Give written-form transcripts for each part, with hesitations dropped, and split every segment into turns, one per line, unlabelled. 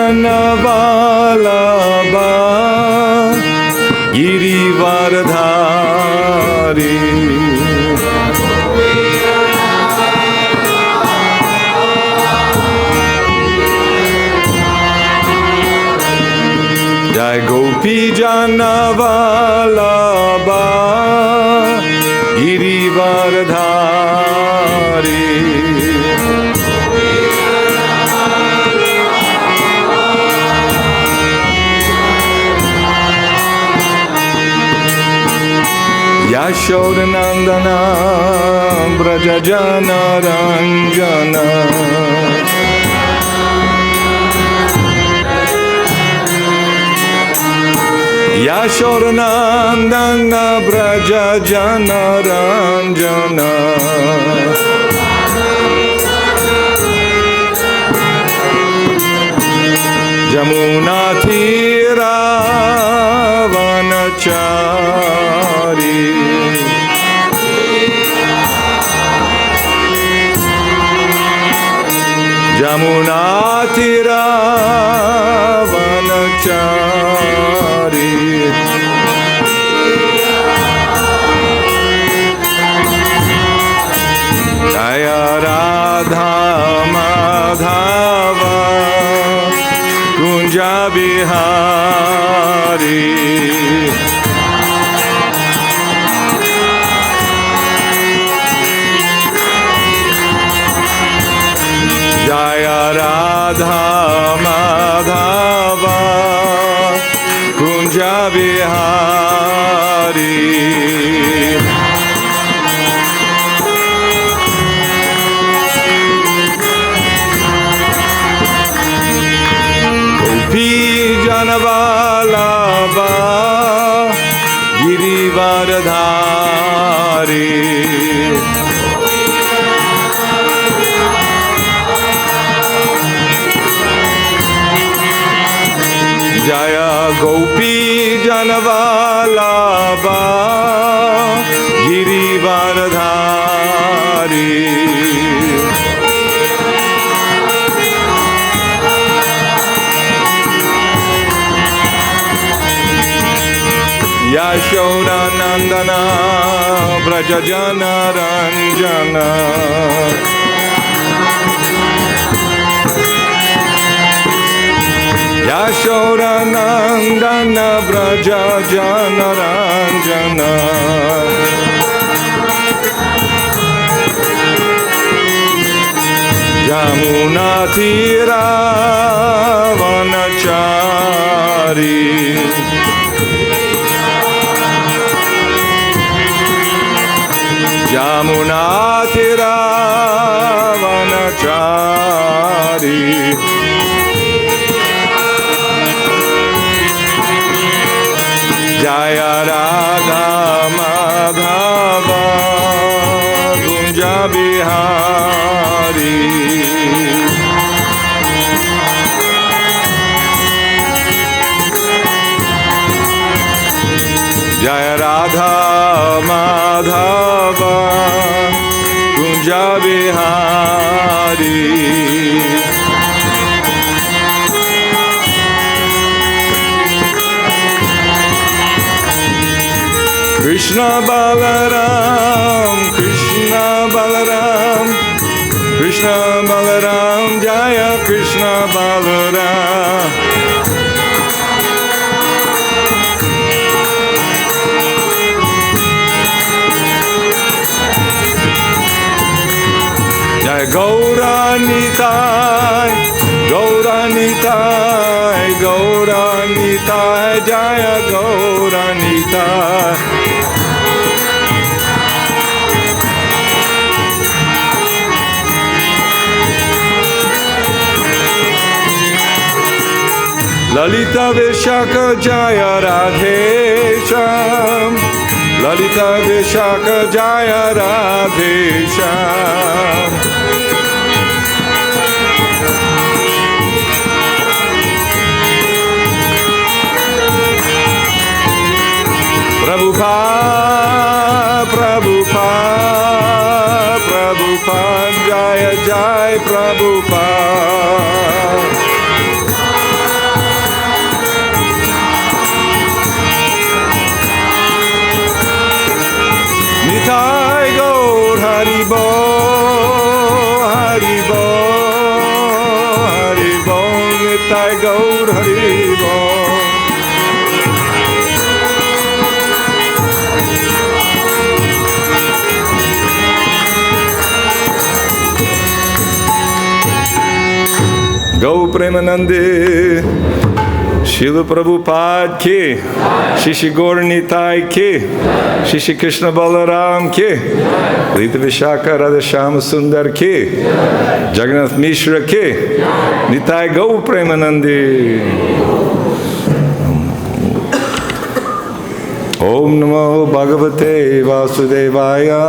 Caitanya Girivaradhari. Jai Gopi Janavalabha Girivaradhari. Yashodanandana Brajajana Ranjana. Yashodanandana Brajajana Ranjana. Jamuna Tira Vanachari. Jamuna Tira Vanachari. Jaya Radha Madhava Kunja Bihari. Jaya Radha Madhava Kunja Bihari. Gopi Janavalabha Girivaradhari. Jaya Gopi Janavalabha Girivaradhari. Yashodanandana Brajajana Ranjana. Yashodanandana Brajajana Ranjana. Jamuna Tira Vanachari. Jamuna Tira Vanachari. Jaya Radha Madhava Kunja Bihari. Jaya Radha Madhava Kunja Bihari. Krishna Balaram, Krishna Balaram, Krishna Balaram, Jaya Krishna Balaram. Jaya Gaura-Nitai, Gaura-Nitai, Gaura-Nitai, Jaya Gaura-Nitai. Lalita Vishaka Jaya Radhesham, Lalita Vishaka Jaya Radhesham. Prabhupada, Prabhupada, Prabhupada, Jaya Jaya Prabhupada. Premanande, Srila Prabhupada ki, Shri Gaura Nitai ki, Shri Krishna Balaram ki, Lita Vishaka Radhashama Sundar ki, Jagannath Mishra ki, Nitai Gaura Premanande. Om Namo Bhagavate Vasudevaya.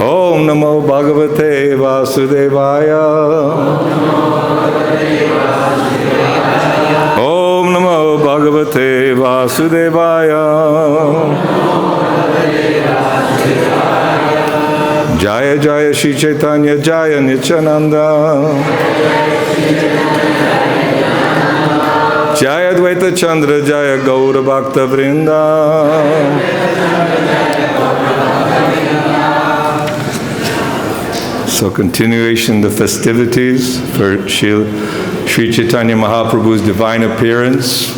Om Namo Bhagavate Vasudevaya. Om Namo Bhagavate Vasudevaya. Jaya Jaya Śrī Caitanya Jaya Nityananda. Jaya Dvaita Chandra Jaya Gaura Bhakta Vrinda. So continuation the festivities for Śrī Caitanya Mahāprabhu's divine appearance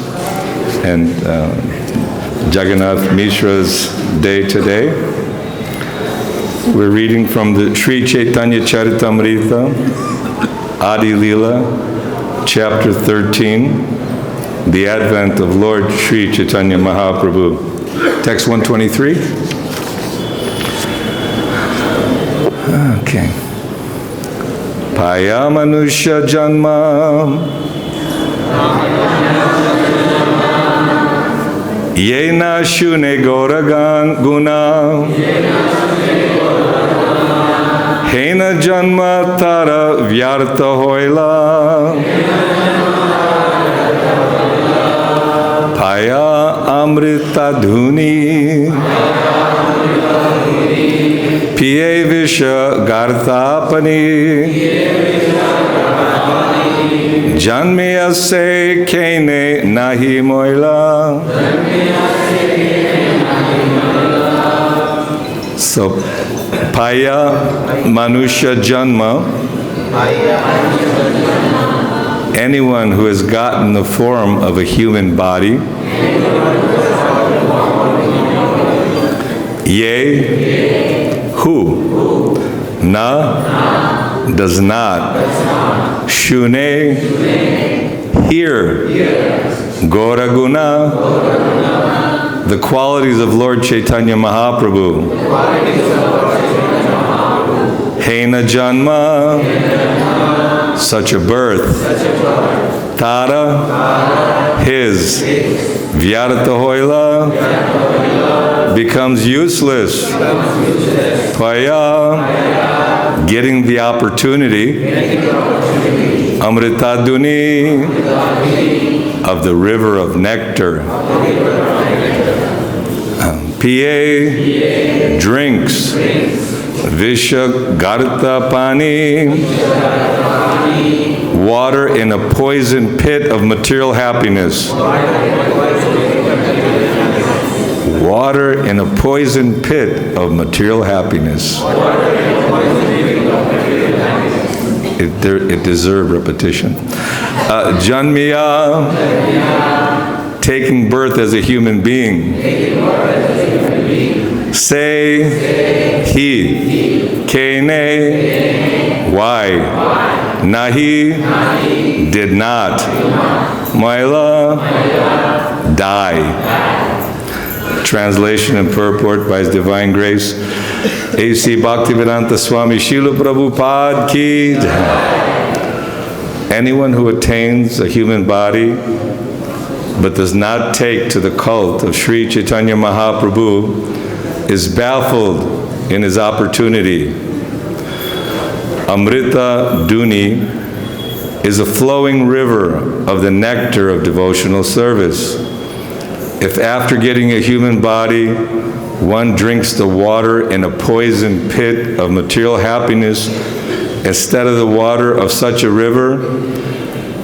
and Jagannath Mishra's day today. We're reading from the Śrī Caitanya Charitamrita, Adi Lila, chapter 13, the advent of Lord Śrī Caitanya Mahāprabhu. Text 123. Okay. Pāiyā mānuṣa janma hena śune gaura-guṇa hena janma tāra vyartha haila pāiyā Amṛtadhunī piye viṣa-garta-pāni janmiyā kene nāhi maila. So, pāiyā mānuṣa janma, anyone who has gotten the form of a human body, ye, who, na, does not, śune, here, gaura-guṇa, the qualities of Lord Caitanya Mahāprabhu, hena janma, such a birth, tāra, his, vyartha haila, becomes useless, pāiyā, getting the opportunity, Amṛtadhunī, of the river of nectar, piye, drinks, viṣa-garta-pāni, water in a poison pit of material happiness. Water in a poison pit of material happiness. It deserved repetition. Janmiyā, taking birth as a human being. Say, he, kene, why, nāhi, did not, maila, die. Translation and purport by His Divine Grace, A.C. Bhaktivedanta Swami Srila Prabhupada ki. Anyone who attains a human body but does not take to the cult of Śrī Caitanya Mahāprabhu is baffled in his opportunity. Amṛtadhunī is a flowing river of the nectar of devotional service. If after getting a human body, one drinks the water in a poison pit of material happiness instead of the water of such a river,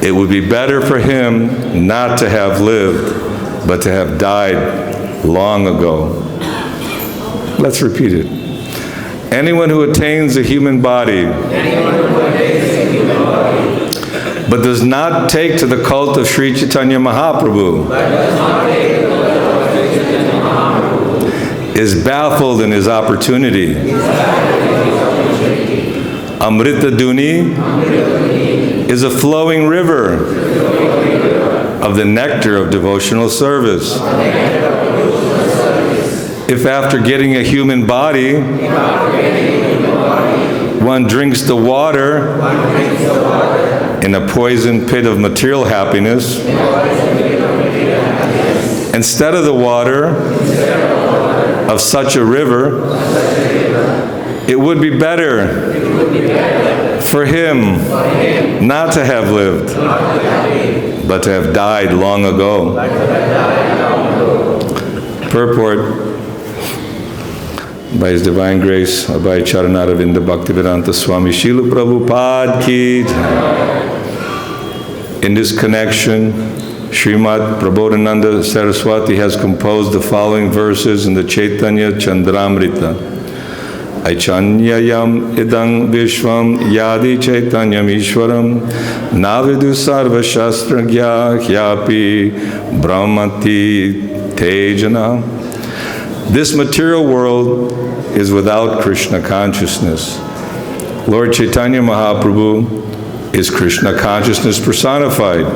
it would be better for him not to have lived, but to have died long ago. Let's repeat it. Anyone who attains a human body, but does not take to the cult of Śrī Caitanya Mahāprabhu, is baffled in his opportunity. Amṛtadhunī is a flowing river of the nectar of devotional service. If after getting a human body, one drinks the water in a poison pit of material happiness, instead of the water of such a river, it would be better for him not to have lived, but to have died long ago. Purport by His Divine Grace, Abhay Charanaravinda Bhaktivedanta Swami Srila Prabhupada ki jai. In this connection, Srimad Prabodhananda Saraswati has composed the following verses in the Chaitanya Chandramrita. Aichanyayam idang vishvam yadi chaitanyam ishwaram navidu sarva shastragya hyapi brahmati tejana. This material world is without Krishna consciousness. Lord Caitanya Mahāprabhu is Krishna consciousness personified.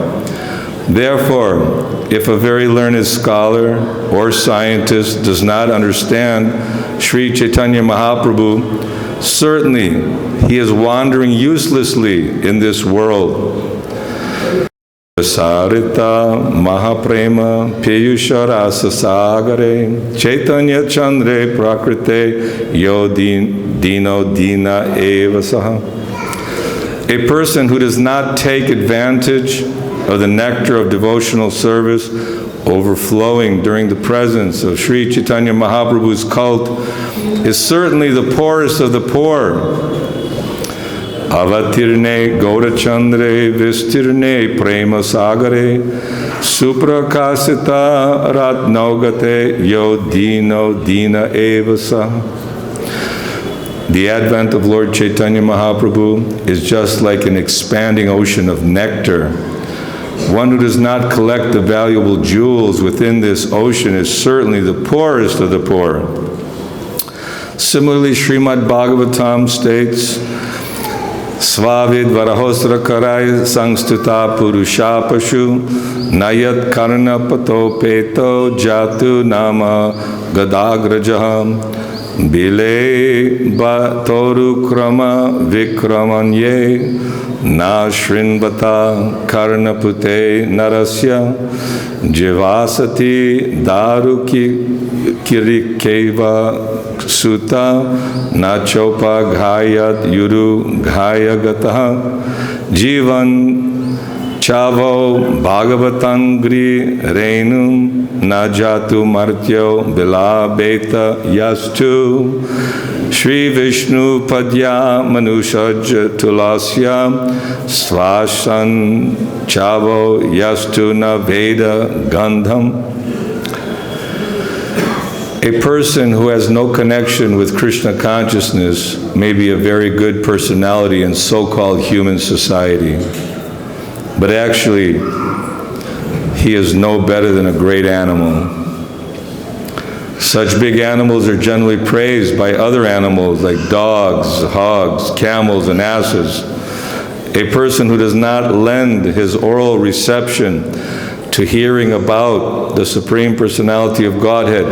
Therefore, if a very learned scholar or scientist does not understand Śrī Caitanya Mahāprabhu, certainly he is wandering uselessly in this world. Sarita Mahaprema Piyusharasa Sagare Chaitanya Chandre Prakrite Yo Dino Dina Eva Saha. A person who does not take advantage of the nectar of devotional service overflowing during the presence of Śrī Caitanya Mahāprabhu's cult is certainly the poorest of the poor. Avatirne Gaurachandre Vistirne Prema Sagare Suprakasita Ratnaugate Yo Dino Dina Evasa. The advent of Lord Caitanya Mahāprabhu is just like an expanding ocean of nectar. One who does not collect the valuable jewels within this ocean is certainly the poorest of the poor. Similarly, Srimad Bhagavatam states, Svavid varahosra karai sangstuta purusha pashu nayat karna pato peto jatu nama gadagrajaham bile batoru krama vikramanye na shrinvata karnapute narasya jivasati daruki kirikeva Sutta nachopa ghayat yuru ghayagataha jivan chavo bhagavatangri renum najatu martyo bilabeta yastu Shri Vishnu padya manuṣa tulasya svasan chavo yastu na veda gandham. A person who has no connection with Krishna consciousness may be a very good personality in so-called human society, but actually, he is no better than a great animal. Such big animals are generally praised by other animals like dogs, hogs, camels, and asses. A person who does not lend his oral reception to hearing about the Supreme Personality of Godhead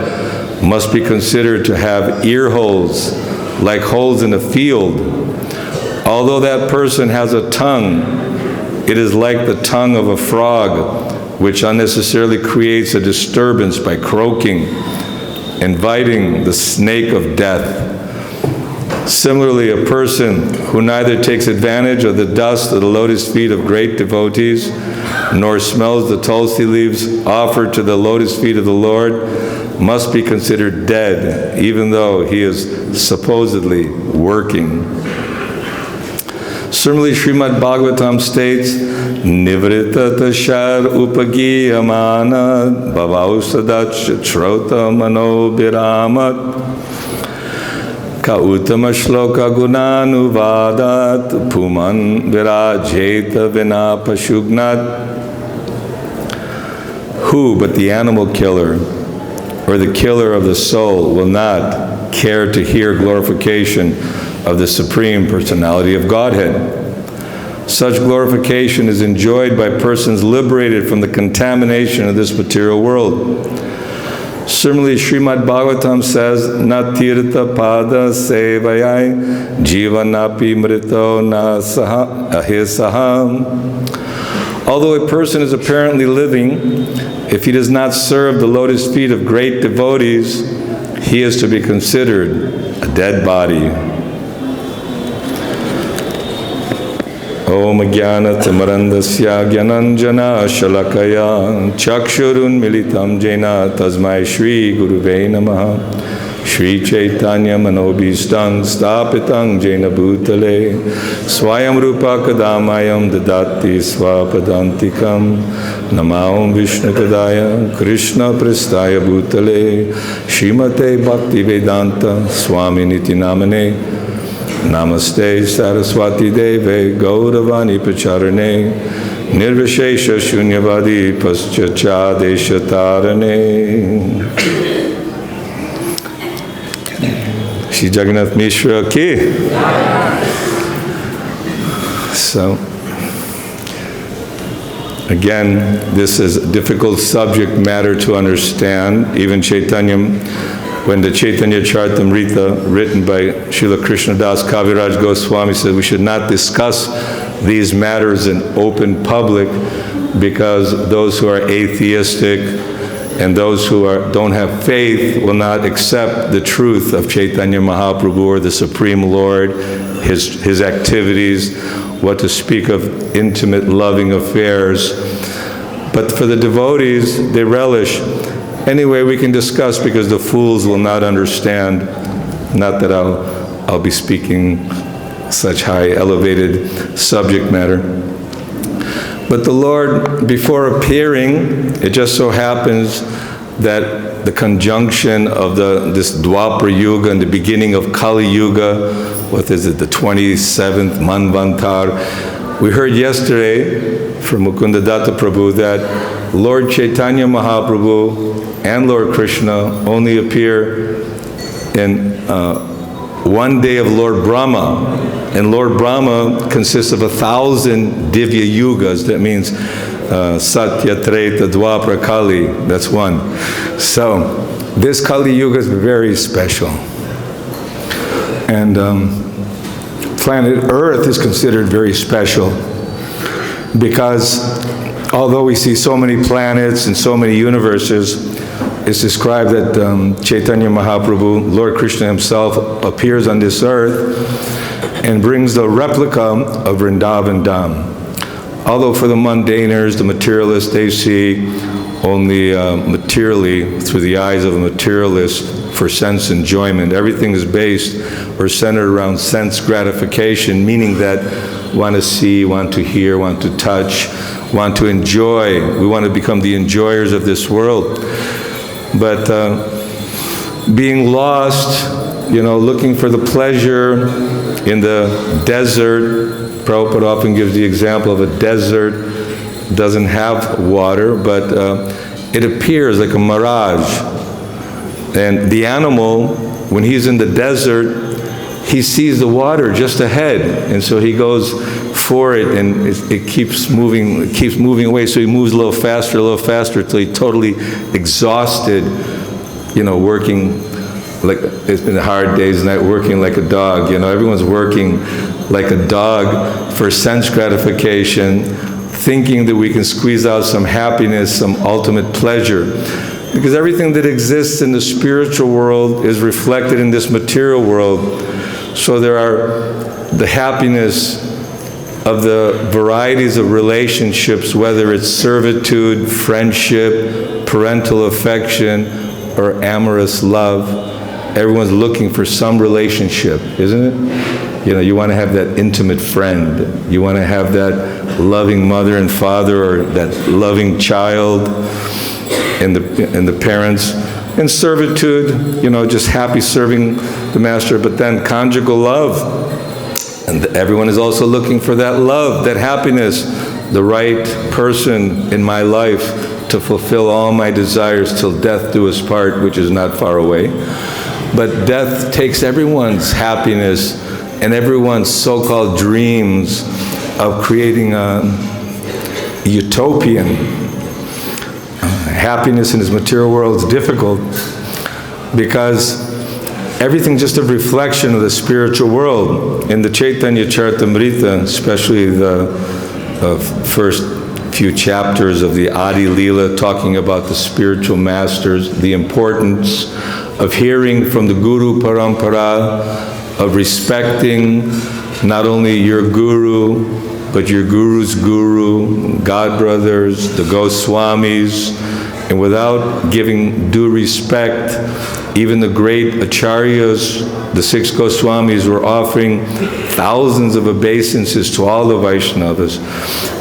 must be considered to have ear holes, like holes in a field. Although that person has a tongue, it is like the tongue of a frog, which unnecessarily creates a disturbance by croaking, inviting the snake of death. Similarly, a person who neither takes advantage of the dust of the lotus feet of great devotees, nor smells the tulsi leaves offered to the lotus feet of the Lord, must be considered dead, even though he is supposedly working. Similarly, Srimad Bhagavatam states, Nivrita tashar upagiyamana bhavausadach trota mano biramat ka uttama shloka gunanuvadat puman virajeta vina pashugnat. Who but the animal killer or the killer of the soul will not care to hear glorification of the Supreme Personality of Godhead. Such glorification is enjoyed by persons liberated from the contamination of this material world. Similarly, Srimad Bhagavatam says, "Na tirtha pada sevayai jivanapi mrito na ahisaham." Although a person is apparently living, if he does not serve the lotus feet of great devotees, he is to be considered a dead body. Om Jnana Timarandasya Jnananjana Shalakaya Chakshurun Militam Jena Tasmai Śrī Guruve Namaha Śrī Caitanya Manobhistang Stapitang Jena Bhutale Swayam Rupa Kadamayam Dadati Swapadantikam Namaham Vishnu Padaya Krishna Prastaya Bhutale Srimate Bhakti Vedanta Swami Niti Namane Namaste Saraswati Deve Gauravani Pacharane Nirvishesha Shunyavadi Paschacha Desha Tarane. Shri Jagannath Mishra ki. So, again, this is a difficult subject matter to understand. Even Chaitanya, when the Chaitanya Charitamrita, written by Srila Krishnadas Kaviraj Goswami, said we should not discuss these matters in open public because those who are atheistic and those who don't have faith will not accept the truth of Caitanya Mahāprabhu or the Supreme Lord, his activities, what to speak of intimate loving affairs. But for the devotees, they relish. Anyway, we can discuss because the fools will not understand. Not that I'll be speaking such high elevated subject matter. But the Lord, before appearing, it just so happens that the conjunction of this Dwapara Yuga and the beginning of Kali Yuga, what is it, the 27th Manvantar. We heard yesterday from Mukundadatta Prabhu that Lord Caitanya Mahāprabhu and Lord Krishna only appear in one day of Lord Brahma. And Lord Brahma consists of 1,000 Divya Yugas. That means Satya, Treta, Dwapara, Kali. That's one. So this Kali Yuga is very special. And planet Earth is considered very special because although we see so many planets and so many universes, it's described that Caitanya Mahāprabhu, Lord Krishna himself, appears on this earth and brings the replica of Vrindavan Dham. Although for the mundaners, the materialists, they see only materially through the eyes of a materialist for sense enjoyment. Everything is based or centered around sense gratification, meaning that want to see, want to hear, want to touch, want to enjoy. We want to become the enjoyers of this world. But being lost, looking for the pleasure in the desert. Prabhupada often gives the example of a desert. Doesn't have water, but it appears like a mirage. And the animal, when he's in the desert, he sees the water just ahead, and so he goes for it, and it keeps moving away. So he moves a little faster, till he's totally exhausted, working like it's been hard days and night, working like a dog. Everyone's working like a dog for sense gratification, thinking that we can squeeze out some happiness, some ultimate pleasure. Because everything that exists in the spiritual world is reflected in this material world. So there are the happiness of the varieties of relationships, whether it's servitude, friendship, parental affection, or amorous love. Everyone's looking for some relationship, isn't it? You want to have that intimate friend. You want to have that loving mother and father, or that loving child, and the parents. And servitude, just happy serving the master, but then conjugal love. And everyone is also looking for that love, that happiness, the right person in my life to fulfill all my desires till death do us part, which is not far away. But death takes everyone's happiness and everyone's so-called dreams of creating a utopian happiness in this material world is difficult, because everything's just a reflection of the spiritual world. In the Chaitanya Charitamrita, especially the first few chapters of the Adi Leela, talking about the spiritual masters, the importance of hearing from the Guru Parampara, of respecting not only your Guru, but your Guru's Guru, God brothers, the Goswamis, and without giving due respect, even the great acharyas, the 6 Goswamis, were offering thousands of obeisances to all the Vaishnavas,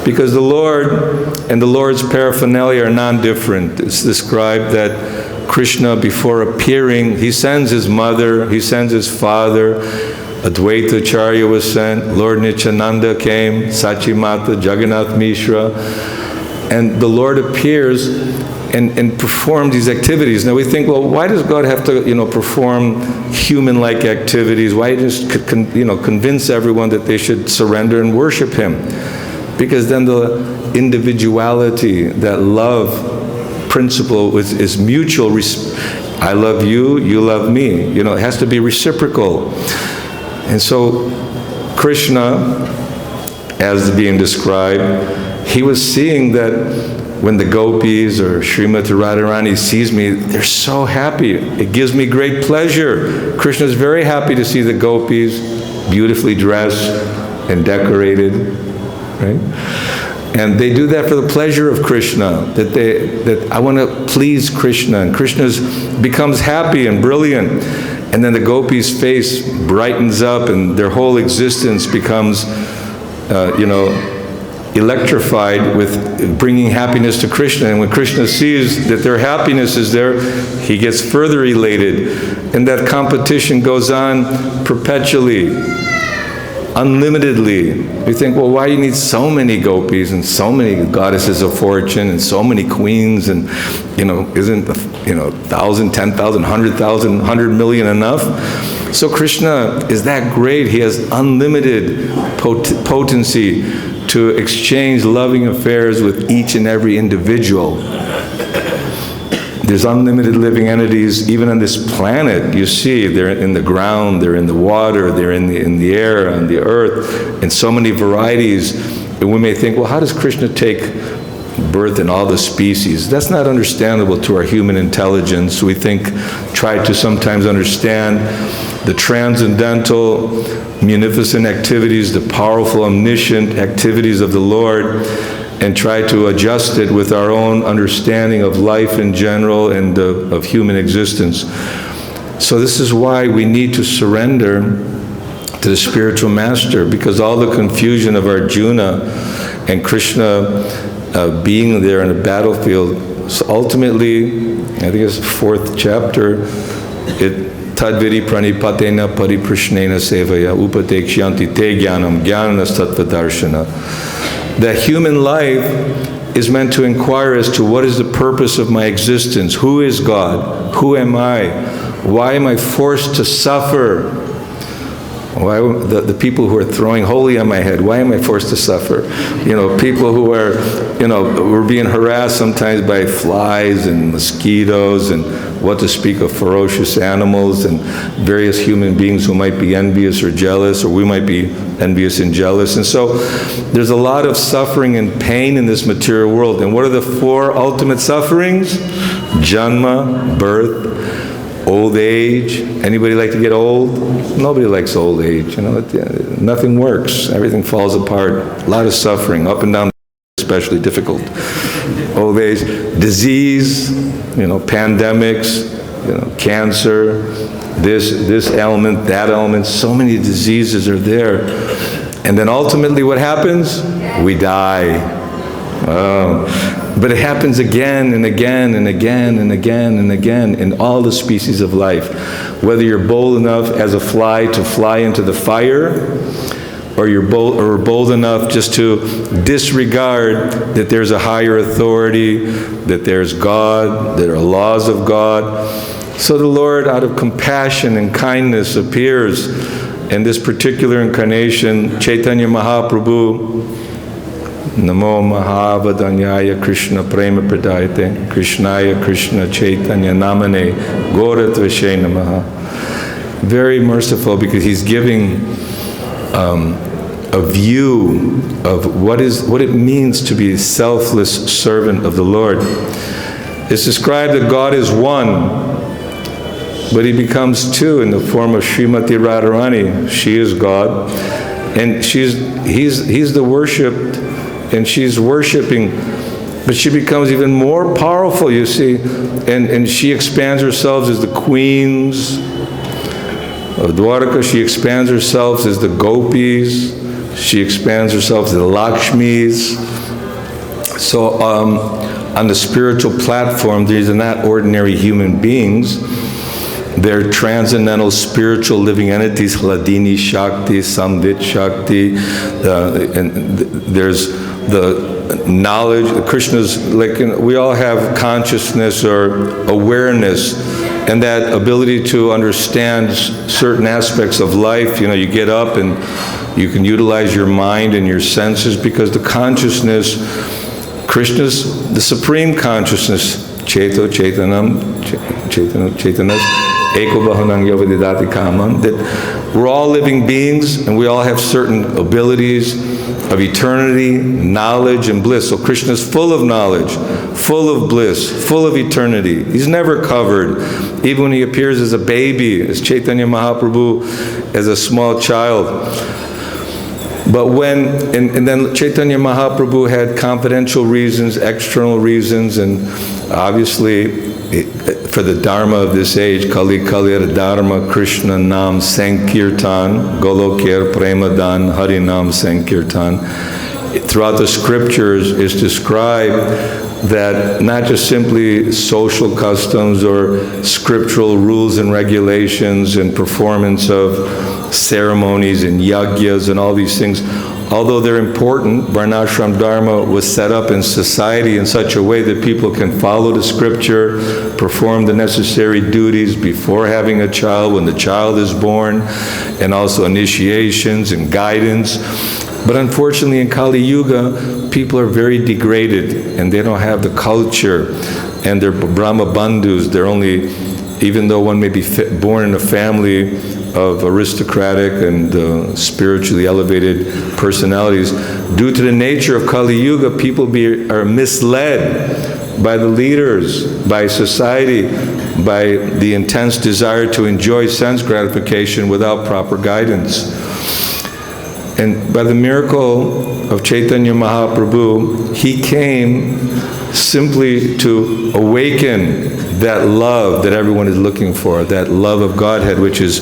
because the Lord and the Lord's paraphernalia are non-different. It's described that Krishna, before appearing, he sends his mother, he sends his father. Advaita Acharya was sent, Lord Nityananda came, Sachimata, Jagannath Mishra, and the Lord appears and perform these activities. Now we think, well, why does God have to, perform human-like activities? Why just, convince everyone that they should surrender and worship Him? Because then the individuality, that love principle is mutual. I love you, you love me. It has to be reciprocal. And so Krishna, as being described, he was seeing that when the gopis or Srimati Radharani sees me, they're so happy. It gives me great pleasure. Krishna is very happy to see the gopis beautifully dressed and decorated, right? And they do that for the pleasure of Krishna, that I want to please Krishna, and Krishna becomes happy and brilliant. And then the gopis' face brightens up, and their whole existence becomes, electrified with bringing happiness to Krishna. And when Krishna sees that their happiness is there, he gets further elated. And that competition goes on perpetually, unlimitedly. We think, well, why do you need so many gopis and so many goddesses of fortune and so many queens, and, isn't, 1,000, 10,000, 100,000, 100 million enough? So Krishna is that great. He has unlimited potency to exchange loving affairs with each and every individual. There's unlimited living entities even on this planet. You see, they're in the ground, they're in the water, they're in the air, on the earth, in so many varieties. And we may think, well, how does Krishna take birth in all the species? That's not understandable to our human intelligence. We try to sometimes understand the transcendental, munificent activities, the powerful, omniscient activities of the Lord, and try to adjust it with our own understanding of life in general and of human existence. So this is why we need to surrender to the spiritual master, because all the confusion of Arjuna and Krishna being there in a battlefield, so ultimately, I think it's the 4th chapter, Tadviri pranipatena pariprashnena sevaya upadekshanti te jnanam jnanastatvadarshana. That human life is meant to inquire as to what is the purpose of my existence? Who is God? Who am I? Why am I forced to suffer? Why the people who are throwing holy on my head, why am I forced to suffer? People who are, we're being harassed sometimes by flies and mosquitoes, and what to speak of ferocious animals and various human beings who might be envious or jealous, or we might be envious and jealous. And so there's a lot of suffering and pain in this material world. And what are the 4 ultimate sufferings? Janma, birth, old age. Anybody like to get old? Nobody likes old age. Nothing works. Everything falls apart. A lot of suffering, up and down, especially difficult. Old age, disease, pandemics, cancer, this ailment, that ailment. So many diseases are there. And then ultimately what happens? We die. But it happens again and again and again and again and again in all the species of life. Whether you're bold enough as a fly to fly into the fire, or you're bold enough just to disregard that there's a higher authority, that there's God, that there are laws of God. So the Lord, out of compassion and kindness, appears in this particular incarnation, Caitanya Mahāprabhu, Namo Mahavadanyaya Krishna Prema Pradayate, Krishnaya Krishna Chaitanya Namane, Gaura-guṇa Namaha. Very merciful, because he's giving a view of what it means to be a selfless servant of the Lord. It's described that God is one, but he becomes two in the form of Srimati Radharani. She is God, and he's the worshipped, and she's worshiping, but she becomes even more powerful, you see, and she expands herself as the queens of Dwaraka. She expands herself as the gopis. She expands herself as the Lakshmis. So on the spiritual platform, these are not ordinary human beings. They're transcendental spiritual living entities, Hladini Shakti, Samvit Shakti, and there's the knowledge. Krishna's, like, we all have consciousness or awareness, and that ability to understand certain aspects of life. You know, you get up and you can utilize your mind and your senses, because the consciousness, Krishna's the supreme consciousness, Cheto Chetanam, Chetanas, Eko Bahanang Yavadidati Kamam, that we're all living beings and we all have certain abilities of eternity, knowledge, and bliss. So Krishna's full of knowledge, full of bliss, full of eternity. He's never covered. Even when he appears as a baby, as Caitanya Mahāprabhu, as a small child. But when, and then Caitanya Mahāprabhu had confidential reasons, external reasons, and obviously for the Dharma of this age, Kali Kaliyar Dharma, Krishna Nam Sankirtan, Golokir Premadan, Hari Nam Sankirtan. Throughout the scriptures is described that not just simply social customs or scriptural rules and regulations and performance of ceremonies and yagyas and all these things, although they're important, Varnashram Dharma was set up in society in such a way that people can follow the scripture, perform the necessary duties before having a child, when the child is born, and also initiations and guidance. But unfortunately in Kali Yuga, people are very degraded and they don't have the culture, and they're Brahma Bandhus. They're only, even though one may be born in a family of aristocratic and spiritually elevated personalities, due to the nature of Kali Yuga, people are misled by the leaders, by society, by the intense desire to enjoy sense gratification without proper guidance. And by the miracle of Caitanya Mahāprabhu, he came simply to awaken that love that everyone is looking for, that love of Godhead, which is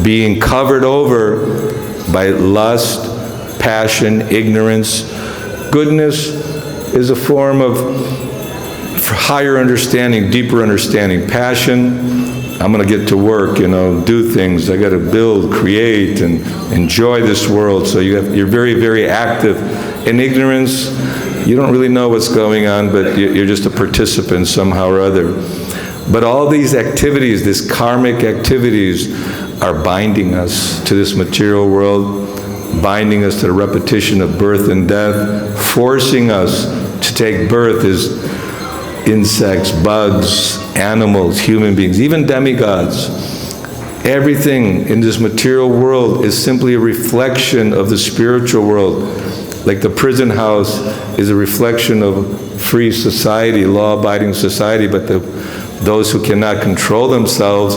being covered over by lust, passion, ignorance. Goodness is a form of higher understanding, deeper understanding. Passion, I'm going to get to work, do things. I got to build, create, and enjoy this world. So you're very, very active. In ignorance, you don't really know what's going on, but you're just a participant somehow or other. But all these activities, these karmic activities, are binding us to this material world, binding us to the repetition of birth and death, forcing us to take birth as insects, bugs, animals, human beings, even demigods. Everything in this material world is simply a reflection of the spiritual world. Like the prison house is a reflection of free society, law-abiding society, but those who cannot control themselves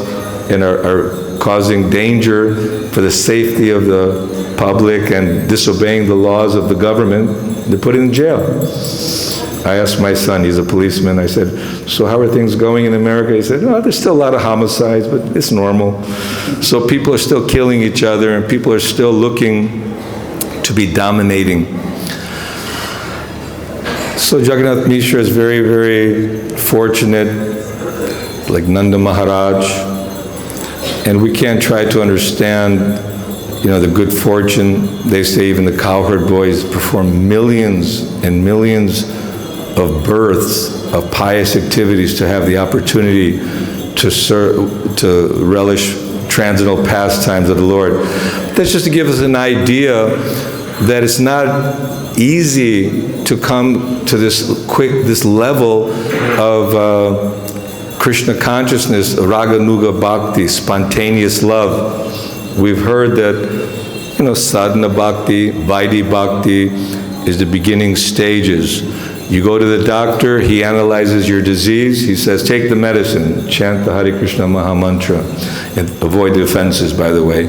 and are causing danger for the safety of the public and disobeying the laws of the government, they're put in jail. I asked my son, he's a policeman, I said, so how are things going in America? He said, oh, there's still a lot of homicides, but it's normal. So people are still killing each other, and people are still looking to be dominating. So Jagannath Mishra is very, very fortunate, like Nanda Maharaj, and we can't try to understand, the good fortune. They say even the cowherd boys perform millions and millions of births of pious activities to have the opportunity to relish transcendental pastimes of the Lord. That's just to give us an idea that it's not easy to come to this level of Krishna consciousness, raga-nuga bhakti, spontaneous love. We've heard that, sadhana bhakti, vaidhi bhakti is the beginning stages. You go to the doctor, he analyzes your disease, he says, take the medicine, chant the Hare Krishna Maha Mantra, and avoid the offenses, by the way.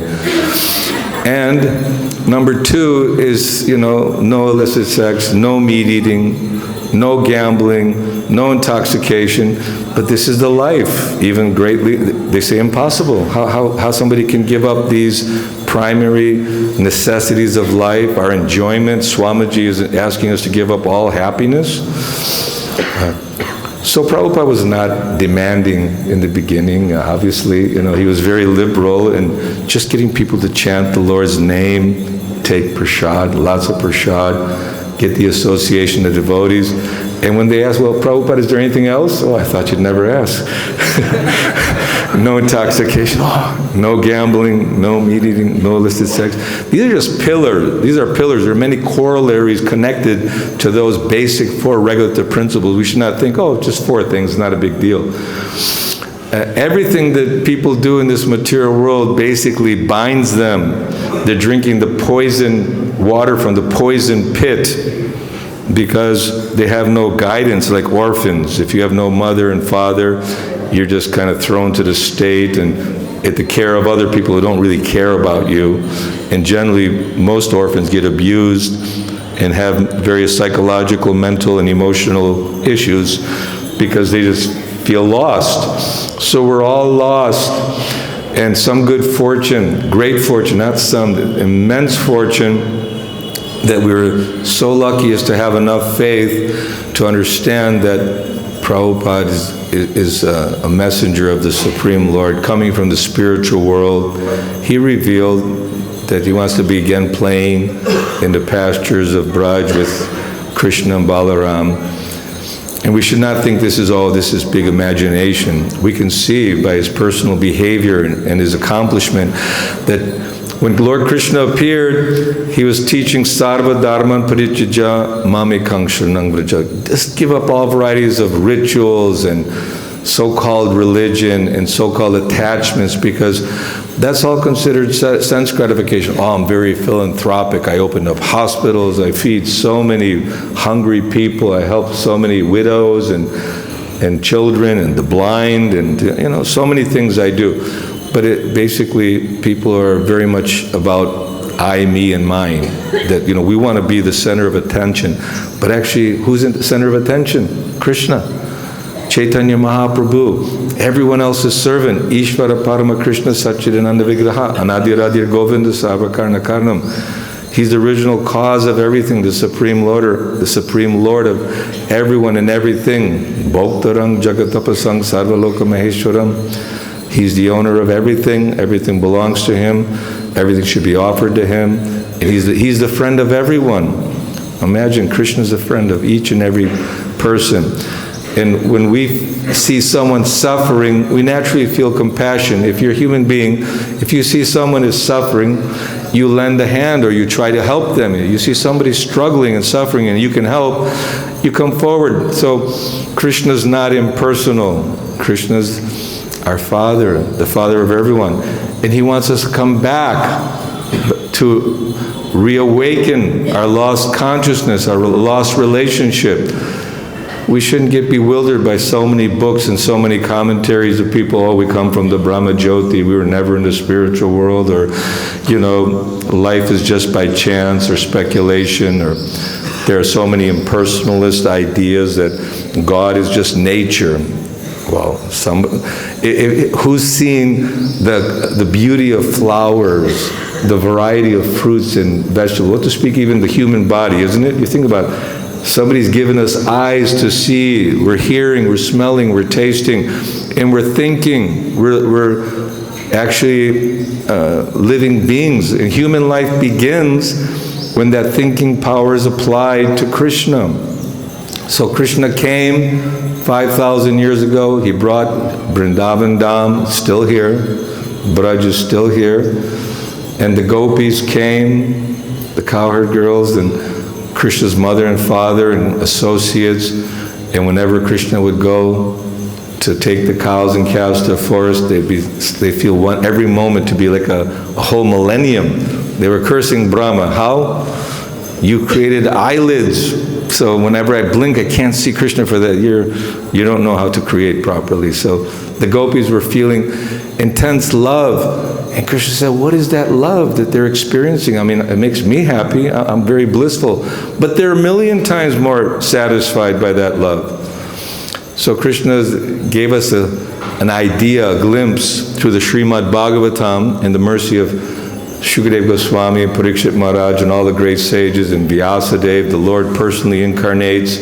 And number 2 is, no illicit sex, no meat eating, no gambling, no intoxication, but this is the life, even greatly, they say impossible. How somebody can give up these primary necessities of life, our enjoyment. Swamiji is asking us to give up all happiness. So Prabhupada was not demanding in the beginning, obviously. He was very liberal in just getting people to chant the Lord's name, take prasad, lots of prasad, get the association of devotees. And when they ask, well, Prabhupada, is there anything else? Oh, I thought you'd never ask. No intoxication, no gambling, no meat eating, no illicit sex. These are just pillars. These are pillars. There are many corollaries connected to those basic 4 regulative principles. We should not think, just 4 things, not a big deal. Everything that people do in this material world basically binds them. They're drinking the poison water from the poison pit because they have no guidance, like orphans. If you have no mother and father, you're just kind of thrown to the state and at the care of other people who don't really care about you. And generally, most orphans get abused and have various psychological, mental, and emotional issues because they just feel lost. So we're all lost. And some good fortune, great fortune, not some, immense fortune, that we were so lucky as to have enough faith to understand that Prabhupada is a messenger of the Supreme Lord coming from the spiritual world. He revealed that he wants to be again playing in the pastures of Braj with Krishna and Balaram. And we should not think this is big imagination. We can see by his personal behavior and his accomplishment that when Lord Krishna appeared, he was teaching sarva dharman parijyaja mamekang sharanang vraja. Just give up all varieties of rituals and so-called religion and so-called attachments, because that's all considered sense gratification. I'm very philanthropic. I opened up hospitals. I feed so many hungry people. I help so many widows and children and the blind and so many things I do. But basically, people are very much about I, me, and mine. That, we want to be the center of attention. But actually, who's in the center of attention? Krishna. Caitanya Mahāprabhu. Everyone else is servant. Ishvara Parama Krishna Satchidananda Vigraha. Anadiradir Govinda Sarvakarna Karnam. He's the original cause of everything, the Supreme Lord of everyone and everything. Bhoktarang Jagatapasang Sarvaloka Maheshwaram. He's the owner of everything. Everything belongs to him. Everything should be offered to him. And he's the friend of everyone. Imagine Krishna's the friend of each and every person. And when we see someone suffering, we naturally feel compassion. If you're a human being, if you see someone is suffering, you lend a hand or you try to help them. You see somebody struggling and suffering and you can help, you come forward. So Krishna's not impersonal. Krishna's our Father, the Father of everyone. And he wants us to come back to reawaken our lost consciousness, our lost relationship. We shouldn't get bewildered by so many books and so many commentaries of people, we come from the Brahma Jyoti, we were never in the spiritual world, or, life is just by chance or speculation, or there are so many impersonalist ideas that God is just nature. Well, who's seen the beauty of flowers, the variety of fruits and vegetables? What to speak even the human body, isn't it? You think about it. Somebody's given us eyes to see. We're hearing, we're smelling, we're tasting, and we're thinking. We're actually living beings. And human life begins when that thinking power is applied to Krishna. So Krishna came 5,000 years ago. He brought Vrindavan Dham, still here. Braj is still here. And the gopis came, the cowherd girls, and Krishna's mother and father and associates, and whenever Krishna would go to take the cows and calves to the forest, they feel every moment to be like a whole millennium. They were cursing Brahma. How? You created eyelids, so whenever I blink, I can't see Krishna for that year. You don't know how to create properly. So the gopis were feeling intense love. And Krishna said, what is that love that they're experiencing? I mean, it makes me happy. I'm very blissful. But they're a million times more satisfied by that love. So Krishna gave us an idea, a glimpse through the Srimad Bhagavatam and the mercy of Shukadeva Goswami and Parikshit Maharaj and all the great sages, and Vyasadeva, the Lord personally incarnates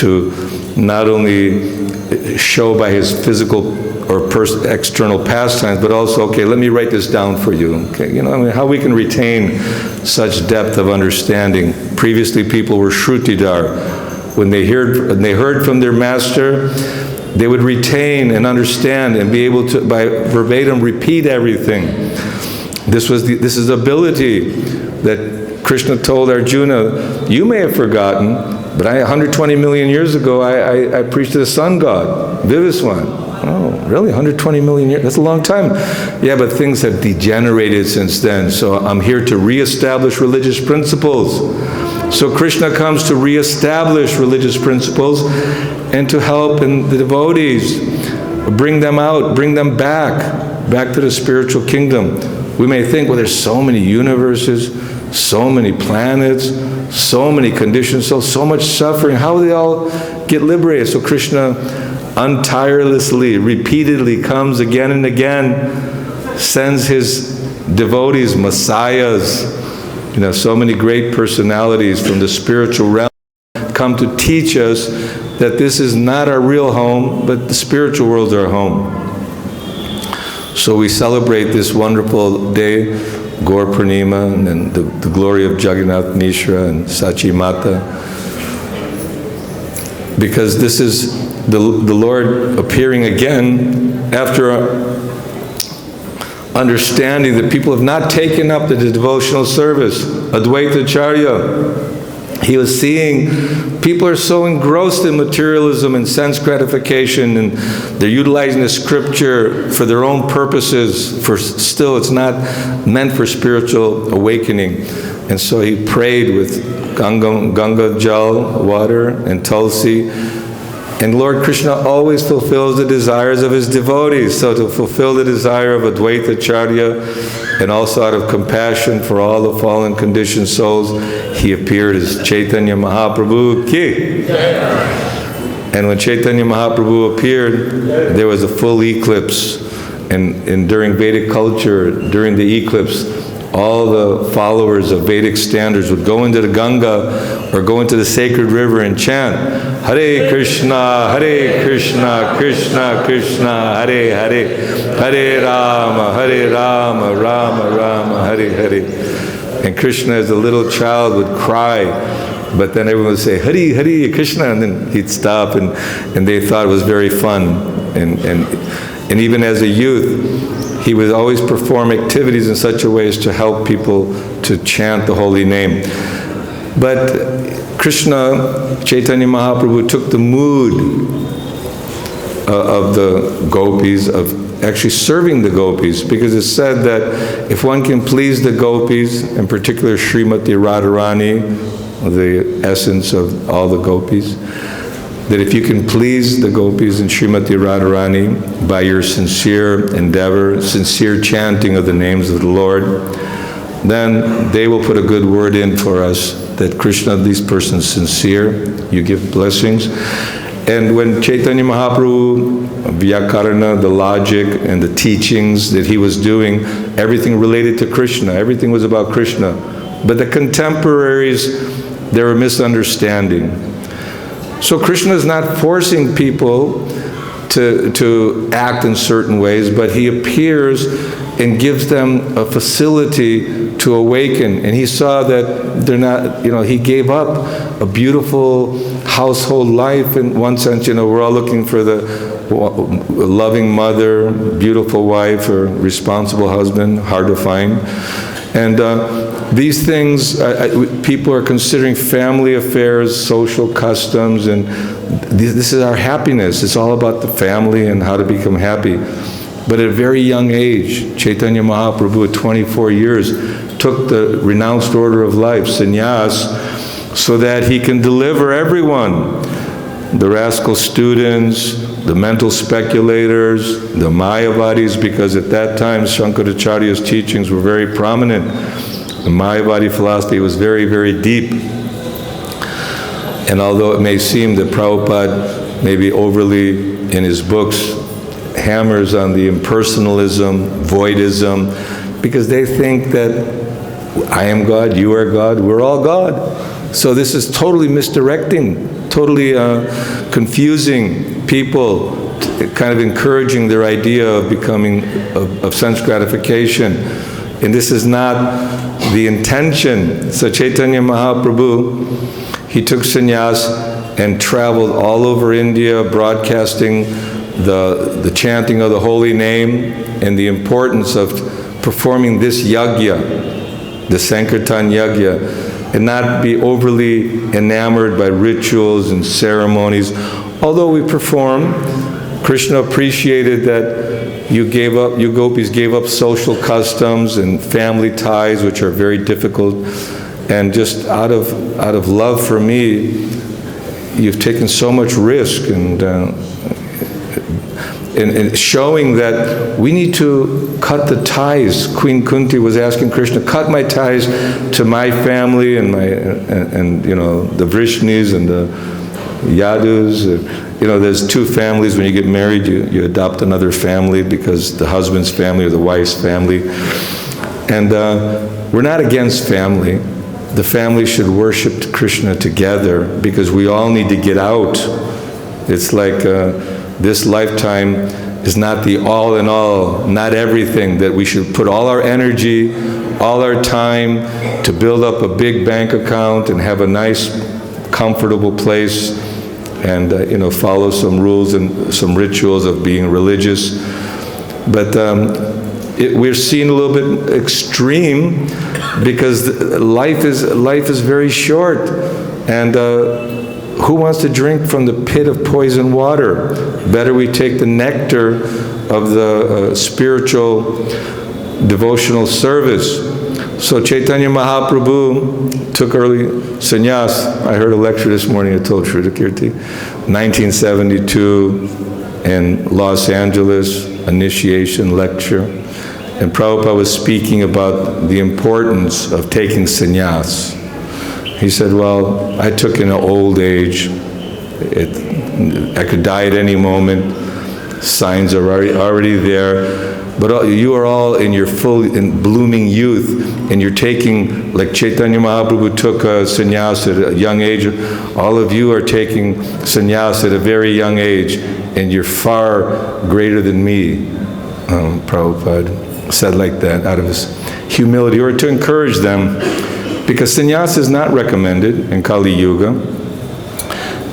to not only show by his physical or external pastimes, but also, okay, let me write this down for you. Okay, I mean, how we can retain such depth of understanding. Previously, people were Shrutidar. When they heard from their master, they would retain and understand and be able to, by verbatim, repeat everything. This is ability that Krishna told Arjuna, you may have forgotten, but 120 million years ago, I preached to the sun god, Vivaswan. Oh, really? 120 million years? That's a long time. Yeah, but things have degenerated since then, so I'm here to reestablish religious principles. So Krishna comes to reestablish religious principles and to help in the devotees, bring them out, bring them back to the spiritual kingdom. We may think, well, there's so many universes, so many planets, so many conditions, so much suffering. How will they all get liberated? So Krishna untirelessly, repeatedly comes again and again, sends his devotees, messiahs, so many great personalities from the spiritual realm come to teach us that this is not our real home, but the spiritual world is our home. So we celebrate this wonderful day, Gaur Purnima, and then the glory of Jagannath Mishra and Sachi Mata, because this is the Lord appearing again after understanding that people have not taken up the devotional service. Advaita Charya, he was seeing people are so engrossed in materialism and sense gratification, and they're utilizing the scripture for their own purposes, still it's not meant for spiritual awakening. And so he prayed with Ganga Jal, water, and Tulsi. And Lord Krishna always fulfills the desires of his devotees. So to fulfill the desire of Advaita Charya, and also out of compassion for all the fallen conditioned souls, he appeared as Caitanya Mahāprabhu ki. And when Caitanya Mahāprabhu appeared, there was a full eclipse. And during Vedic culture, during the eclipse, all the followers of Vedic standards would go into the Ganga or go into the sacred river and chant, Hare Krishna, Krishna Krishna, Hare Hare, Hare Rama, Rama Rama, Hare Hare. And Krishna as a little child would cry, but then everyone would say, Hare Hare Krishna, and then he'd stop, and they thought it was very fun. And even as a youth, he would always perform activities in such a way as to help people to chant the holy name. But Krishna, Caitanya Mahāprabhu, took the mood of the gopis, of actually serving the gopis, because it's said that if one can please the gopis, in particular Srimati Radharani, the essence of all the gopis, that if you can please the gopis and Srimati Radharani by your sincere endeavor, sincere chanting of the names of the Lord, then they will put a good word in for us that Krishna, these persons sincere, you give blessings. And when Caitanya Mahāprabhu, Vyakarana, the logic and the teachings that he was doing, everything related to Krishna, everything was about Krishna. But the contemporaries, they were misunderstanding. So Krishna is not forcing people to act in certain ways, but he appears and gives them a facility to awaken. And he saw that they're not, he gave up a beautiful household life in one sense. We're all looking for the loving mother, beautiful wife, or responsible husband, hard to find. And these things, people are considering family affairs, social customs, and this is our happiness. It's all about the family and how to become happy. But at a very young age, Caitanya Mahaprabhu at 24 years took the renounced order of life, sannyas, so that he can deliver everyone. The rascal students, the mental speculators, the Mayavadis, because at that time Shankaracharya's teachings were very prominent. The Mayavadi philosophy was very, very deep. And although it may seem that Prabhupada, maybe overly in his books, hammers on the impersonalism, voidism, because they think that I am God, you are God, we're all God. So this is totally misdirecting, totally confusing people, kind of encouraging their idea of becoming, of sense gratification. And this is not the intention. So Caitanya Mahaprabhu, he took sannyas and traveled all over India, broadcasting the chanting of the holy name and the importance of performing this yajna, the Sankirtan yajna, and not be overly enamored by rituals and ceremonies. Although we perform, Krishna appreciated that you gopis gave up social customs and family ties, which are very difficult, and just out of love for me, you've taken so much risk, and showing that we need to cut the ties. Queen Kunti was asking Krishna, cut my ties to my family and the Vrishnis and the Yadus. There's two families. When you get married, you adopt another family because the husband's family or the wife's family. And we're not against family. The family should worship Krishna together because we all need to get out. It's like this lifetime is not the all in all, not everything, that we should put all our energy, all our time to build up a big bank account and have a nice, comfortable place and follow some rules and some rituals of being religious. But we're seeing a little bit extreme because life is very short, and who wants to drink from the pit of poison water? Better we take the nectar of the spiritual devotional service. So Caitanya Mahaprabhu took early sannyas. I heard a lecture this morning, I told Sridhar-kirti, 1972 in Los Angeles, initiation lecture. And Prabhupada was speaking about the importance of taking sannyas. He said, well, I took in an old age. I could die at any moment. Signs are already there. But you are all in your full and blooming youth, and you're taking, like Caitanya Mahaprabhu took a sannyas at a young age, all of you are taking sannyas at a very young age, and you're far greater than me. Prabhupada said like that out of his humility, or to encourage them. Because sannyas is not recommended in Kali Yuga,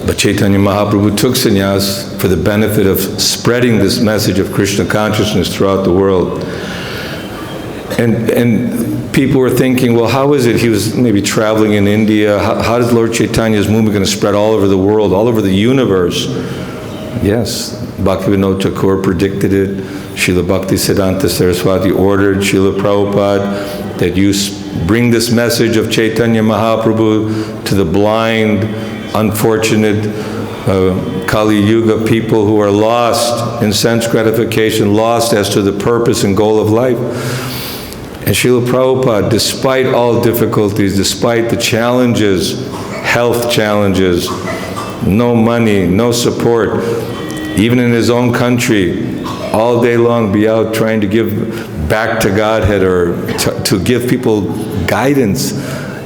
but Caitanya Mahaprabhu took sannyas for the benefit of spreading this message of Krishna consciousness throughout the world. And people were thinking, well, how is it he was maybe traveling in India? How is Lord Chaitanya's movement going to spread all over the world, all over the universe? Yes, Bhaktivinoda Thakur predicted it. Srila Bhaktisiddhanta Saraswati ordered Srila Prabhupada that you bring this message of Caitanya Mahaprabhu to the blind, unfortunate Kali Yuga people who are lost in sense gratification, lost as to the purpose and goal of life. And Srila Prabhupada, despite all difficulties, despite the challenges, health challenges, no money, no support, even in his own country, all day long be out trying to give back to Godhead or to give people guidance.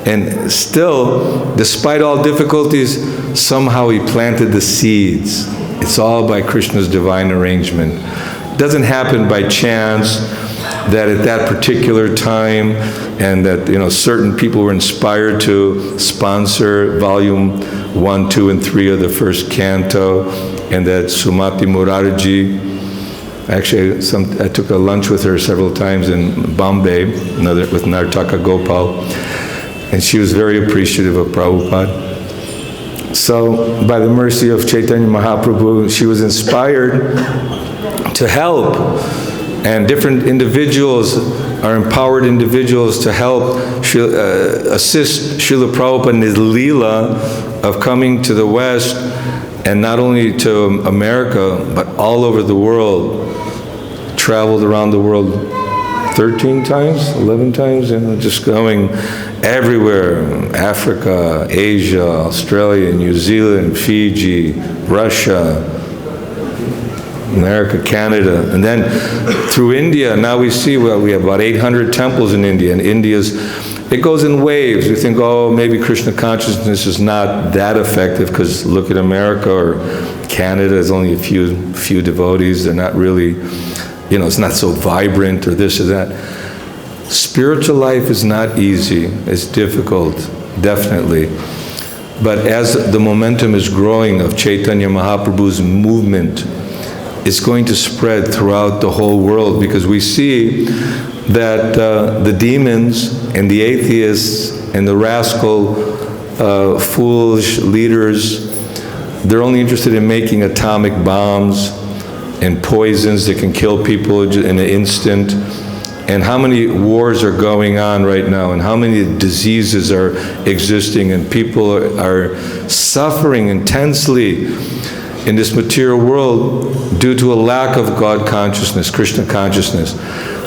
And still, despite all difficulties, somehow he planted the seeds. It's all by Krishna's divine arrangement. It doesn't happen by chance that at that particular time and that certain people were inspired to sponsor volume 1, 2, and 3 of the first canto, and that Sumati Murarji Actually, I took a lunch with her several times in Bombay, with Nartaka Gopal, and she was very appreciative of Prabhupada. So, by the mercy of Caitanya Mahāprabhu, she was inspired to help, and different individuals are empowered individuals to help assist Srila Prabhupada in his leela of coming to the West, and not only to America, but all over the world. Traveled around the world 13 times, 11 times, and just going everywhere. Africa, Asia, Australia, New Zealand, Fiji, Russia, America, Canada, and then through India. Now we see, well, we have about 800 temples in India, and it goes in waves. We think, oh, maybe Krishna consciousness is not that effective, because look at America or Canada, there's only a few devotees. They're not really, it's not so vibrant or this or that. Spiritual life is not easy. It's difficult, definitely. But as the momentum is growing of Caitanya Mahaprabhu's movement, it's going to spread throughout the whole world, because we see that the demons and the atheists and the rascal, foolish leaders, they're only interested in making atomic bombs and poisons that can kill people in an instant. And how many wars are going on right now, and how many diseases are existing, and people are suffering intensely in this material world due to a lack of God consciousness, Krishna consciousness.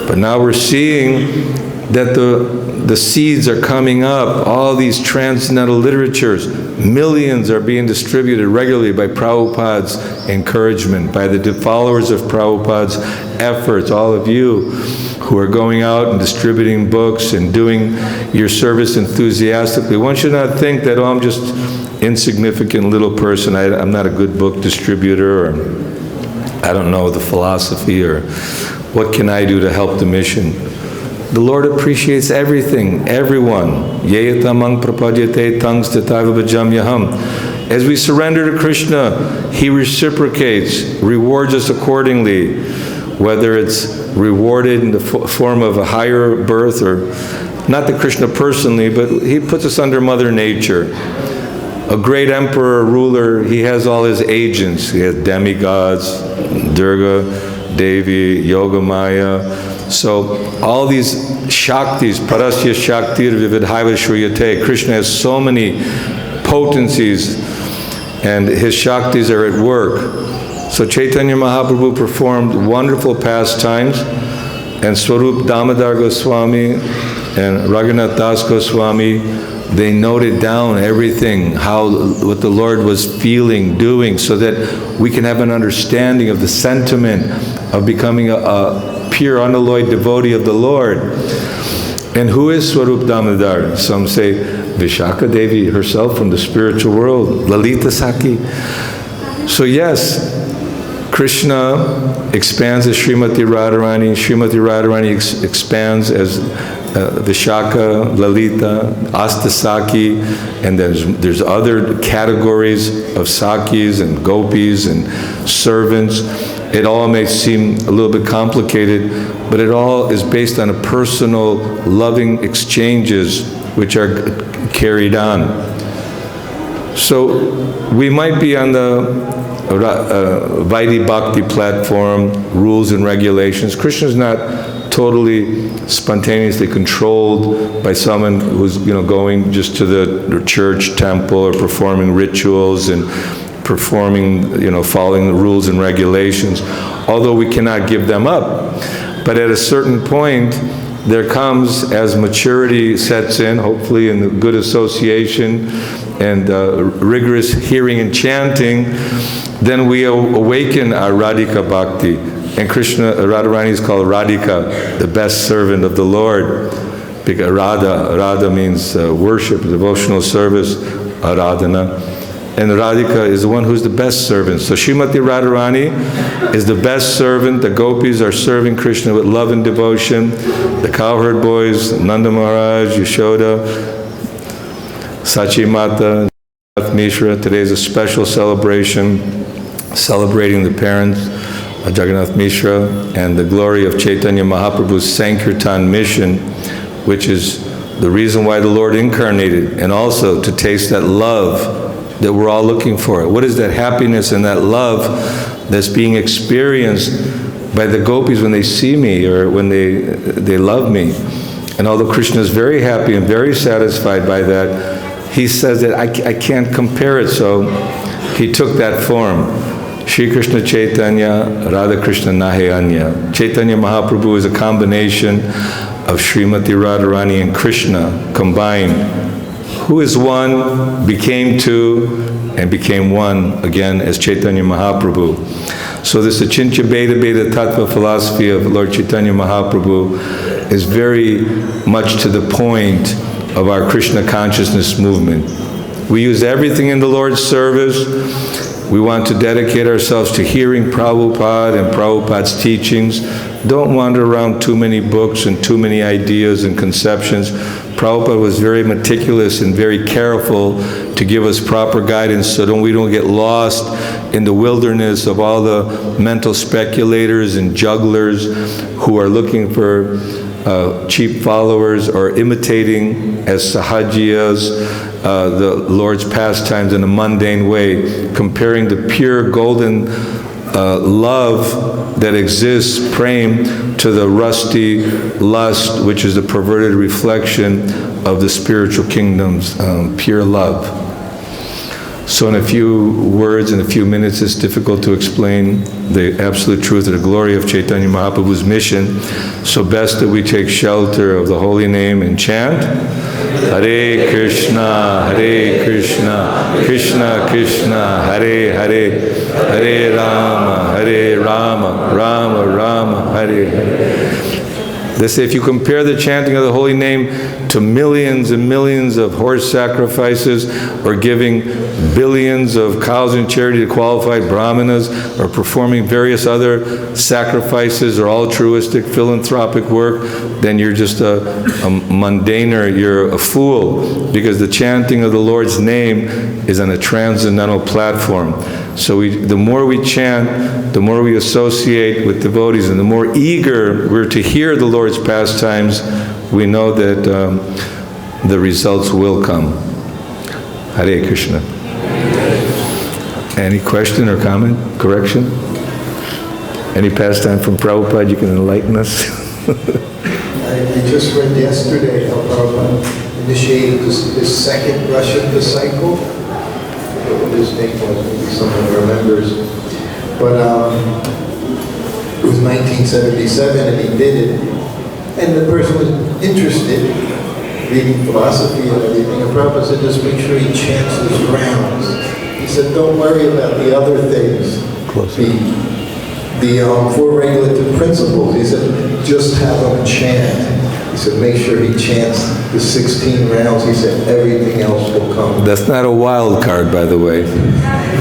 But now we're seeing that the seeds are coming up, all these transcendental literatures. Millions are being distributed regularly by Prabhupada's encouragement, by the followers of Prabhupada's efforts, all of you who are going out and distributing books and doing your service enthusiastically. One should not think that, oh, I'm just insignificant little person, I'm not a good book distributor, or I don't know the philosophy, or what can I do to help the mission? The Lord appreciates everything, everyone. Yeyatamang prapadyate tangs tataiva bhajamyaham. As we surrender to Krishna, He reciprocates, rewards us accordingly, whether it's rewarded in the form of a higher birth, or not the Krishna personally, but He puts us under Mother Nature. A great emperor, ruler, he has all his agents. He has demigods, Durga, Devi, Yoga Maya. So all these Shaktis, Parasya Shaktir Vividhaiva Shriyate, Krishna has so many potencies, and his Shaktis are at work. So Caitanya Mahaprabhu performed wonderful pastimes, and Swarup Damodar Goswami and Raghunath Das Goswami, they noted down everything, what the Lord was feeling, doing, so that we can have an understanding of the sentiment of becoming a pure, unalloyed devotee of the Lord. And who is Swarup Damodar? Some say Vishaka Devi herself from the spiritual world, Lalita Saki. So yes, Krishna expands as Srimati Radharani. Srimati Radharani expands as Vishaka, Lalita, Astasaki, and there's other categories of Sakis and Gopis and servants. It all may seem a little bit complicated, but it all is based on a personal, loving exchanges which are carried on. So we might be on the Vaidhi Bhakti platform, rules and regulations. Krishna is not totally spontaneously controlled by someone who's going just to the church, temple, or performing rituals and performing, following the rules and regulations, although we cannot give them up. But at a certain point, there comes, as maturity sets in, hopefully in the good association and rigorous hearing and chanting, then we awaken our Radhika Bhakti. And Radharani is called Radhika, the best servant of the Lord. Because Radha means worship, devotional service, Aradhana. And Radhika is the one who's the best servant. So Srimati Radharani is the best servant. The gopis are serving Krishna with love and devotion. The cowherd boys, Nanda Maharaj, Yashoda, Sachi Mata, Mishra. Today is a special celebration, celebrating the parents Jagannath Mishra, and the glory of Caitanya Mahāprabhu's Sankirtan mission, which is the reason why the Lord incarnated, and also to taste that love that we're all looking for. What is that happiness and that love that's being experienced by the gopis when they see me or when they love me? And although Krishna is very happy and very satisfied by that, he says that I can't compare it, so he took that form. Śrī Krishna Caitanya, Radha Krishna Nāhi Anya. Caitanya Mahāprabhu is a combination of Srimati Radharani and Krishna combined. Who is one, became two, and became one again as Caitanya Mahāprabhu. So this Achintya Bheda Bheda Tattva philosophy of Lord Caitanya Mahāprabhu is very much to the point of our Krishna consciousness movement. We use everything in the Lord's service. We want to dedicate ourselves to hearing Prabhupada and Prabhupada's teachings. Don't wander around too many books and too many ideas and conceptions. Prabhupada was very meticulous and very careful to give us proper guidance so we don't get lost in the wilderness of all the mental speculators and jugglers who are looking for cheap followers or imitating as sahajiyas the Lord's pastimes in a mundane way, comparing the pure golden love that exists, praying, to the rusty lust, which is the perverted reflection of the spiritual kingdom's pure love. So in a few words, in a few minutes, it's difficult to explain the absolute truth of the glory of Caitanya Mahaprabhu's mission. So best that we take shelter of the holy name and chant Hare Krishna, Krishna Krishna, Hare Hare, Hare Rama, Rama Rama, Hare Hare. They say if you compare the chanting of the holy name to millions and millions of horse sacrifices, or giving billions of cows in charity to qualified brahmanas, or performing various other sacrifices or altruistic philanthropic work, then you're just a mundaner, you're a fool, because the chanting of the Lord's name is on a transcendental platform. So the more we chant, the more we associate with devotees, and the more eager we're to hear the Lord's pastimes, we know that the results will come. Hare Krishna. Any question or comment, correction? Any pastime from Prabhupada you can enlighten us?
I just read yesterday how Prabhupada initiated this second Russian disciple. I don't know what his name was, maybe someone remembers. But it was 1977 and he did it. And the person was interested, reading philosophy and everything. And Prabhupada said, just make sure he chants his rounds. He said, don't worry about the other things. The four regulative principles. He said, just have him chant. He said, make sure he chants the 16 rounds. He said, everything else will come.
That's not a wild card, by the way.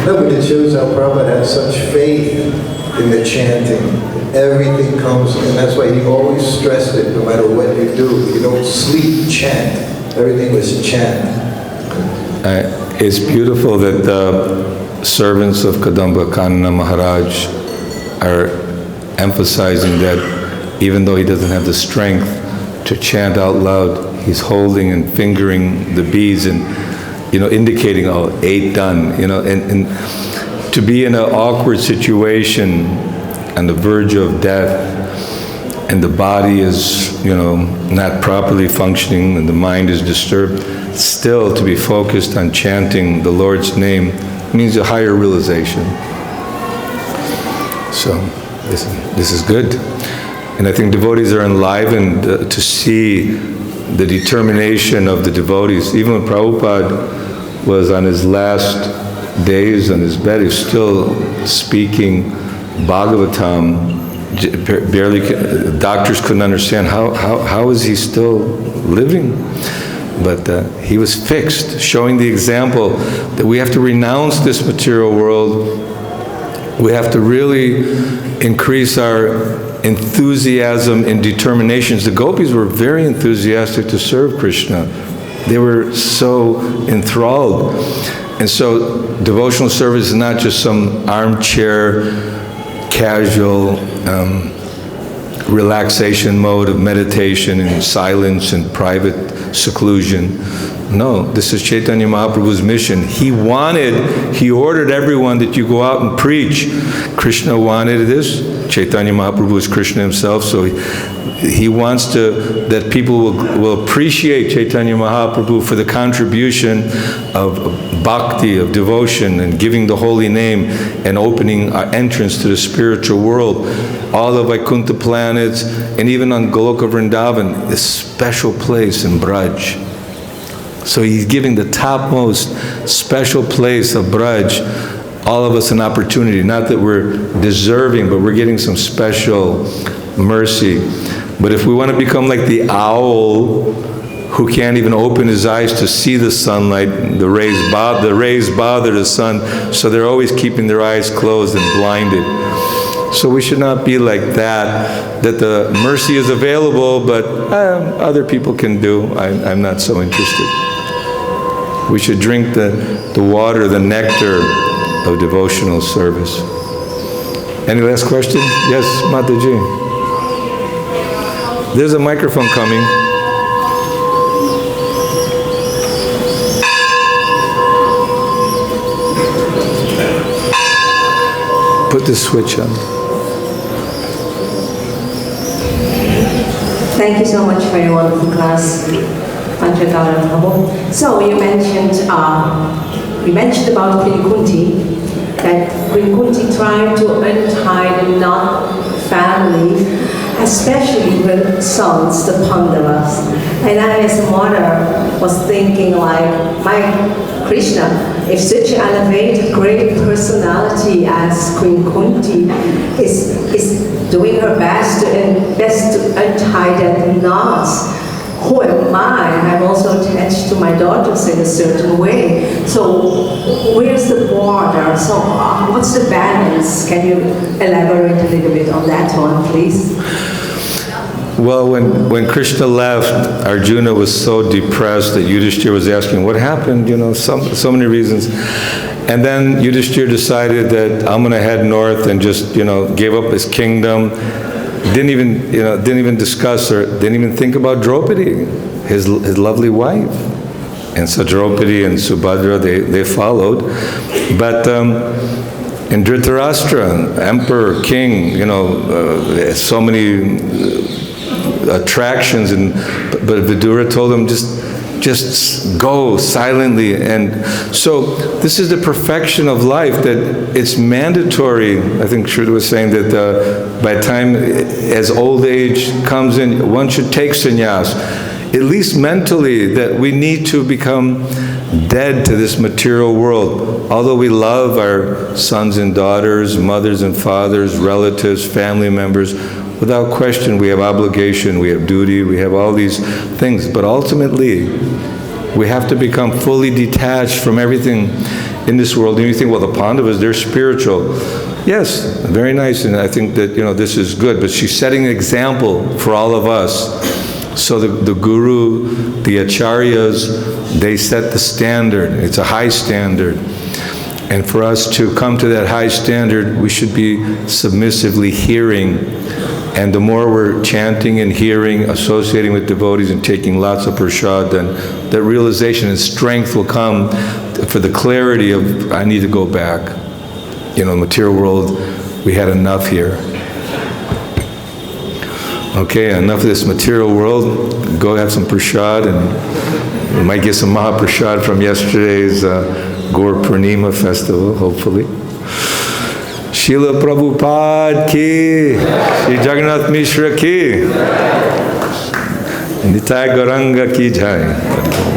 No, but it shows how Prabhupada had such faith in the chanting. Everything comes, and that's why he always stressed it, no matter what you do. You don't sleep, chant. Everything was chant.
It's beautiful that the servants of Kadamba Kanana Maharaj are emphasizing that even though he doesn't have the strength to chant out loud, he's holding and fingering the beads and, indicating, 8 done, and to be in an awkward situation on the verge of death, and the body is, not properly functioning, and the mind is disturbed, still to be focused on chanting the Lord's name means a higher realization. So this is good. And I think devotees are enlivened to see the determination of the devotees. Even when Prabhupada was on his last days on his bed, he was still speaking Bhagavatam. Barely, doctors couldn't understand how is he still living. But he was fixed, showing the example that we have to renounce this material world. We have to really increase our enthusiasm and determinations. The gopis were very enthusiastic to serve Krishna. They were so enthralled. And so devotional service is not just some armchair casual relaxation mode of meditation in silence and private seclusion. No, this is Caitanya Mahaprabhu's mission. He ordered everyone that you go out and preach. Krishna wanted this. Caitanya Mahaprabhu is Krishna himself, so he wants that people will appreciate Caitanya Mahaprabhu for the contribution of bhakti, of devotion, and giving the holy name and opening our entrance to the spiritual world. All the Vaikuntha planets, and even on Goloka Vrindavan, this special place in Braj. So he's giving the topmost special place of Braj, all of us an opportunity. Not that we're deserving, but we're getting some special mercy. But if we want to become like the owl who can't even open his eyes to see the sunlight, the rays bother the sun, so they're always keeping their eyes closed and blinded. So we should not be like that the mercy is available, but other people can do. I'm not so interested. We should drink the water, the nectar of devotional service. Any last question? Yes, Mataji. There's a microphone coming. Put the switch on.
Thank you so much for your wonderful class, Panca. So you mentioned about Queen Kunti, that Queen Kunti tried to untie the knot family, especially with sons, the Pandavas. And I, as a mother, was thinking like, my Krishna, if such an elevated, great personality as Queen Kunti is doing her best to untie that knots, who am I? I'm also attached to my daughters in a certain way. So where's the border? So what's the balance? Can you elaborate a little bit on that one, please?
Well, when Krishna left, Arjuna was so depressed that Yudhishthira was asking, what happened? You know, so many reasons. And then Yudhishthira decided that I'm going to head north and just, gave up his kingdom. Didn't even discuss or didn't even think about Draupadi, his lovely wife. And so Draupadi and Subhadra, they followed. But in Dhritarashtra, emperor, king, so many attractions, but Vidura told him just go silently. And so this is the perfection of life, that it's mandatory. I think Shruta was saying that by the time as old age comes in, one should take sannyas, at least mentally, that we need to become dead to this material world. Although we love our sons and daughters, mothers and fathers, relatives, family members, without question we have obligation, we have duty, we have all these things. But ultimately, we have to become fully detached from everything in this world. And you think, well, the Pandavas, they're spiritual. Yes, very nice, and I think that, this is good. But she's setting an example for all of us. So the guru, the acharyas, they set the standard. It's a high standard. And for us to come to that high standard, we should be submissively hearing. And the more we're chanting and hearing, associating with devotees and taking lots of prasad, then that realization and strength will come for the clarity of, I need to go back. Material world, we had enough here. Okay, enough of this material world. Go have some prasad, and we might get some Mahaprasad from yesterday's Gaur Purnima festival, hopefully. Srila Prabhupada ki, Shri Jagannath Mishra ki, Nitai Gauranga ki jai.